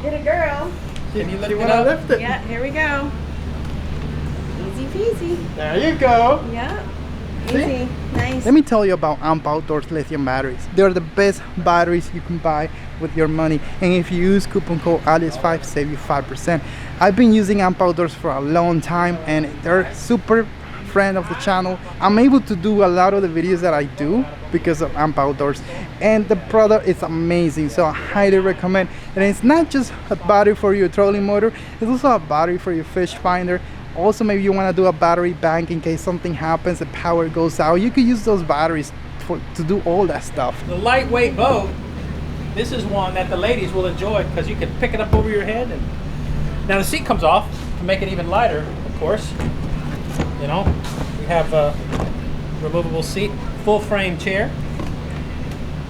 Get a girl. Can you lift You it wanna up? lift it? Yeah, here we go. Easy peasy. There you go. Yeah. See? Easy. Nice. Let me tell you about AMP Outdoors lithium batteries. They're the best batteries you can buy with your money. And if you use coupon code Aliex5, save you 5%. I've been using AMP Outdoors for a long time and they're super friend of the channel. I'm able to do a lot of the videos that I do because of AMP Outdoors, and the product is amazing, so I highly recommend. And it's not just a battery for your trolling motor, it's also a battery for your fish finder. Also, maybe you want to do a battery bank in case something happens, the power goes out. You could use those batteries to do all that stuff. The lightweight boat, this is one that the ladies will enjoy because you can pick it up over your head. And now the seat comes off to make it even lighter, of course. You know, we have a removable seat, full frame chair.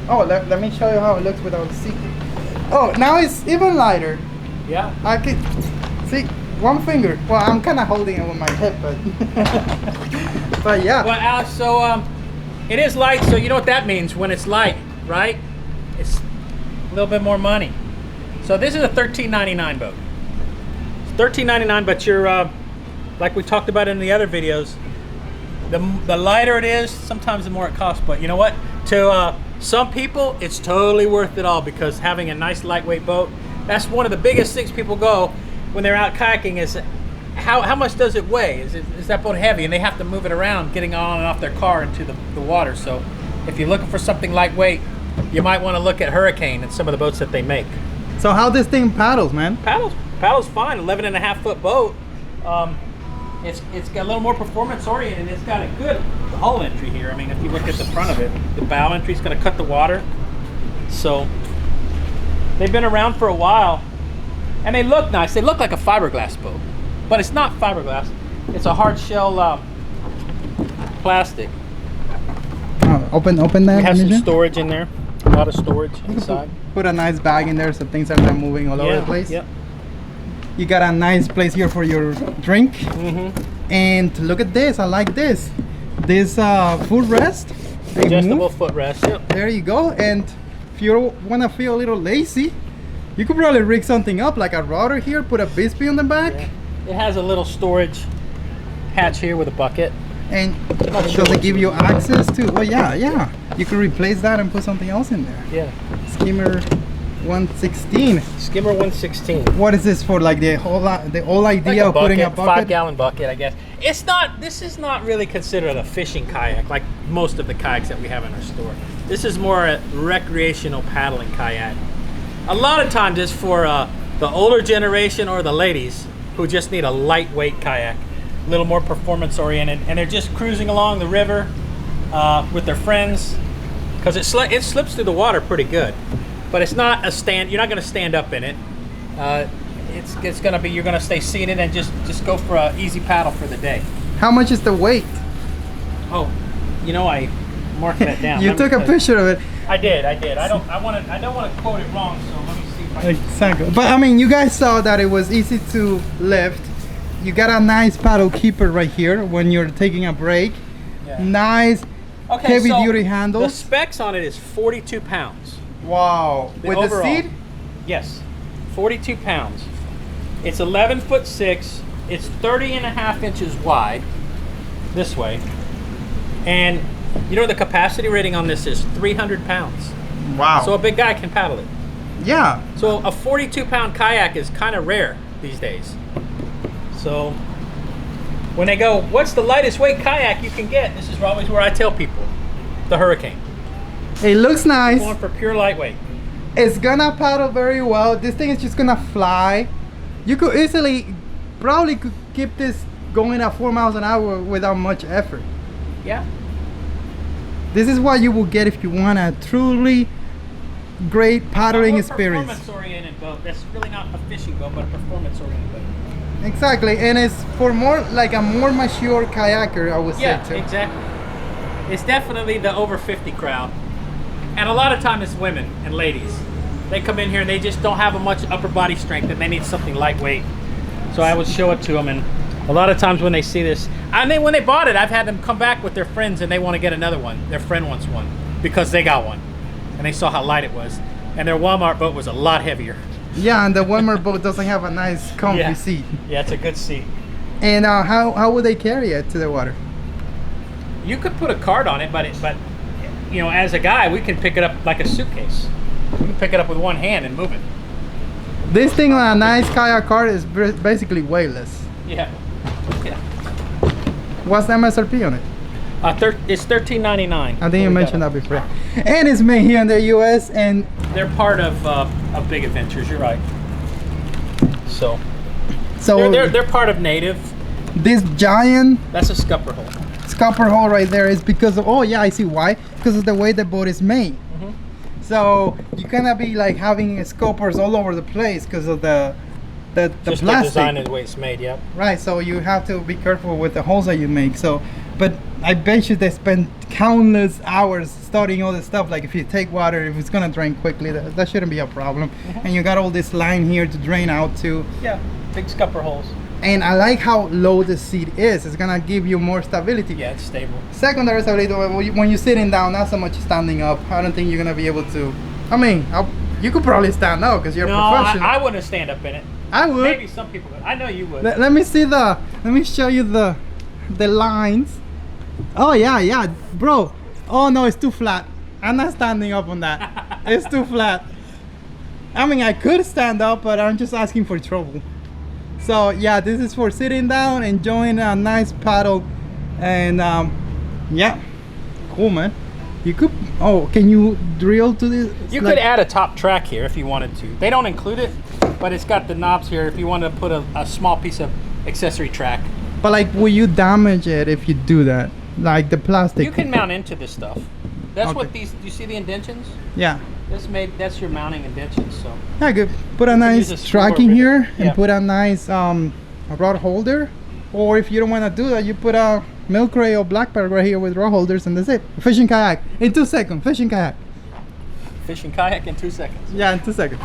Oh, let me show you how it looks without the seat. Oh, now it's even lighter. Yeah. I can see one finger. Well, I'm kind of holding it with my hip, but but yeah. Well, Alex, so it is light, so you know what that means when it's light, right? It's a little bit more money. So this is a $13.99 boat. It's $13.99, but you're like we talked about in the other videos, the lighter it is, sometimes the more it costs. But you know what? To some people, it's totally worth it all because having a nice lightweight boat, that's one of the biggest things people go when they're out kayaking is how much does it weigh? Is that boat heavy? And they have to move it around getting on and off their car into the water. So if you're looking for something lightweight, you might want to look at Hurricane and some of the boats that they make. So how this thing paddles, man? Paddles fine. 11.5-foot boat. It's got a little more performance oriented. It's got a good hull entry here. I mean, if you look at the front of it, the bow entry is going to cut the water. So they've been around for a while, and they look nice. They look like a fiberglass boat, but it's not fiberglass. It's a hard shell plastic. Open that. We have some storage in there. A lot of storage inside. Put a nice bag in there so things are not moving all over the place. Yep. You got a nice place here for your drink. And look at this. I like this. This footrest. Adjustable footrest. Yep. There you go. And if you want to feel a little lazy, you could probably rig something up like a rudder here. Put a Bixpy on the back. Yeah. It has a little storage hatch here with a bucket. And does it give you access to? Oh yeah. You could replace that and put something else in there. Yeah. SKIMMER 116. SKIMMER 116. What is this for? Like the whole idea of putting a bucket? 5-gallon bucket, I guess. It's not. This is not really considered a fishing kayak like most of the kayaks that we have in our store. This is more a recreational paddling kayak. A lot of times it's for the older generation or the ladies who just need a lightweight kayak, a little more performance oriented, and they're just cruising along the river with their friends because it slips through the water pretty good. But it's not a stand. You're not going to stand up in it. It's going to be. You're going to stay seated and just go for an easy paddle for the day. How much is the weight? Oh, you know I marked that down. You took a picture of it. I did. I don't want to quote it wrong. So let me see if I can. Exactly. But I mean, you guys saw that it was easy to lift. You got a nice paddle keeper right here when you're taking a break. Yeah. Nice, heavy duty handles. The specs on it is 42 pounds. Wow. With overall, the seat? Yes, 42 pounds. It's 11'6". It's 30.5 inches wide this way. And you know the capacity rating on this is 300 pounds. Wow. So a big guy can paddle it. Yeah. So a 42-pound kayak is kind of rare these days. So when they go, what's the lightest weight kayak you can get? This is always where I tell people, the Hurricane. It looks nice. Going for pure lightweight. It's gonna paddle very well. This thing is just gonna fly. You could probably could keep this going at 4 miles an hour without much effort. Yeah. This is what you will get if you want a truly great paddling experience. Performance-oriented boat. That's really not a fishing boat, but a performance-oriented boat. Exactly, and it's for more like a more mature kayaker, I would say too. Yeah, exactly. It's definitely the over 50 crowd. And a lot of time it's women and ladies. They come in here and they just don't have much upper body strength and they need something lightweight. So I would show it to them, and a lot of times when they see this, I mean, when they bought it, I've had them come back with their friends and they want to get another one. Their friend wants one because they got one and they saw how light it was. And their Walmart boat was a lot heavier. Yeah, and the warmer boat doesn't have a nice comfy Yeah. seat. Yeah, it's a good seat. And how would they carry it to the water? You could put a cart on it, but you know, as a guy, we can pick it up like a suitcase. We can pick it up with one hand and move it. This thing on a nice kayak cart is basically weightless. Yeah. Yeah. What's the MSRP on it? It's $13.99. I think you mentioned that before. And it's made here in the US, and They're part of Big Adventures. You're right. So so they're part of Native. this giant That's a scupper hole. scupper hole right there is because of, oh yeah, I see why, because of the way the boat is made. Mhm. So you cannot be like having scuppers all over the place because of the Just the plastic. design and the way it's made. Yep. Right, so you have to be careful with the holes that you make. So, but I bet you they spend countless hours studying all this stuff. Like if you take water, if it's gonna drain quickly, that shouldn't be a problem. And you got all this line here to drain out too. Yeah. Big scupper holes. And I like how low the seat is. It's gonna give you more stability. Yeah, it's stable. Secondary stability, when you're sitting down, not so much standing up. I don't think you're gonna be able to. I mean, you could probably stand up because you're a No, professional. I wouldn't stand up in it. I would. Maybe some people would. I know you would. Let me see let me show you the lines. Oh yeah, bro. Oh no, it's too flat. I'm not standing up on that. It's too flat. I mean, I could stand up, but I'm just asking for trouble. So yeah, this is for sitting down, enjoying a nice paddle, and yeah, cool, man. You could. Oh, can you drill to this? You could add a top track here if you wanted to. They don't include it, but it's got the knobs here if you want to put a small piece of accessory track. But like, will you damage it if you do that? Like the plastic. You can mount into this stuff. That's what Okay. these. You see the indentions? Yeah. That's your mounting indentions. So Yeah, good. Put a use nice a screw tracking over it. here and Yeah. put a nice rod holder. Or if you don't want to do that, you put a milk crate or black bag right here with rod holders, and that's it. Fishing kayak in 2 seconds. Fishing kayak. fishing kayak in 2 seconds. Yeah, in 2 seconds.